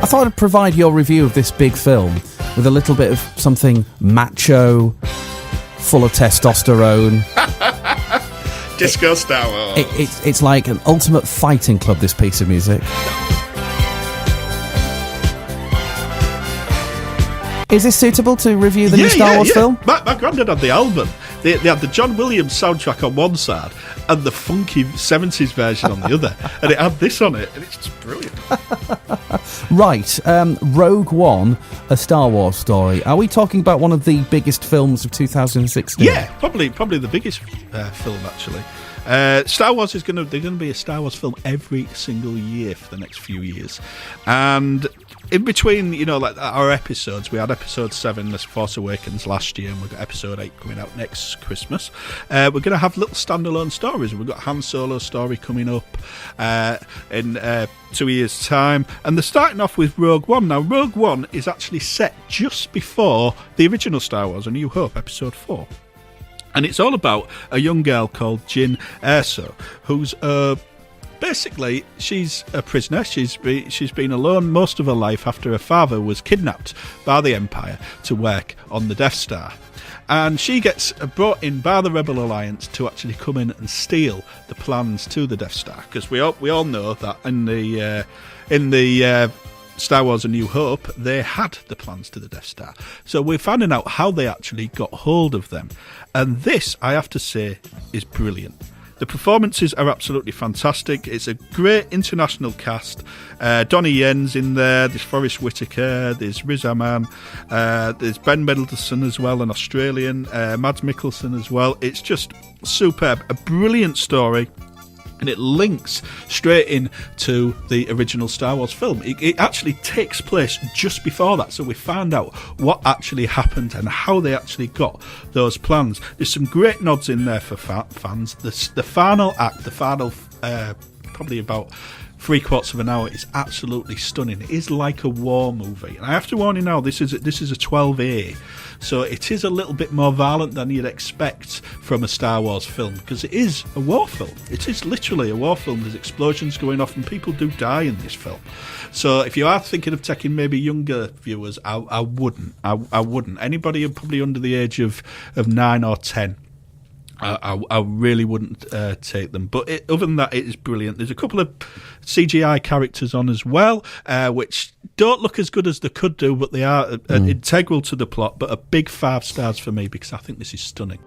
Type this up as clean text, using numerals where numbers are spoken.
I thought I'd provide your review of this big film with a little bit of something macho, full of testosterone. Disco Star Wars. It's like an ultimate fighting club, this piece of music. Is this suitable to review the new Star Wars film? My granddad had the album. They had the John Williams soundtrack on one side and the funky 70s version on the other. And it had this on it, and it's just brilliant. Right, Rogue One, a Star Wars story. Are we talking about one of the biggest films of 2016? Yeah, probably the biggest film, actually. Star Wars they're going to be a Star Wars film every single year for the next few years. And in between, like our episodes, we had episode 7, The Force Awakens, last year, and we've got episode 8 coming out next Christmas. We're going to have little standalone stories. We've got Han Solo's story coming up in 2 years' time, and they're starting off with Rogue One. Now, Rogue One is actually set just before the original Star Wars, A New Hope, episode 4. And it's all about a young girl called Jyn Erso, who's basically, she's a prisoner. She's been alone most of her life after her father was kidnapped by the Empire to work on the Death Star. And she gets brought in by the Rebel Alliance to actually come in and steal the plans to the Death Star. Because we all know that in the Star Wars A New Hope, they had the plans to the Death Star. So we're finding out how they actually got hold of them. And this, I have to say, is brilliant. The performances are absolutely fantastic. It's a great international cast. Donnie Yen's in there. There's Forrest Whitaker. There's Riz Ahmed. There's Ben Mendelsohn as well, an Australian. Mads Mikkelsen as well. It's just superb. A brilliant story. And it links straight into the original Star Wars film. It actually takes place just before that, so we find out what actually happened and how they actually got those plans. There's some great nods in there for fans. The final act, probably about 3/4 of an hour, is absolutely stunning. It is like a war movie. And I have to warn you now, this is a 12A, so it is a little bit more violent than you'd expect from a Star Wars film, because it is a war film. It is literally a war film. There's explosions going off and people do die in this film. So if you are thinking of taking maybe younger viewers, I wouldn't. I wouldn't. Anybody probably under the age of 9 or 10, I really wouldn't take them. But other than that, it is brilliant. There's a couple of CGI characters on as well, which don't look as good as they could do, but they are integral to the plot. But a big 5 stars for me, because I think this is stunning.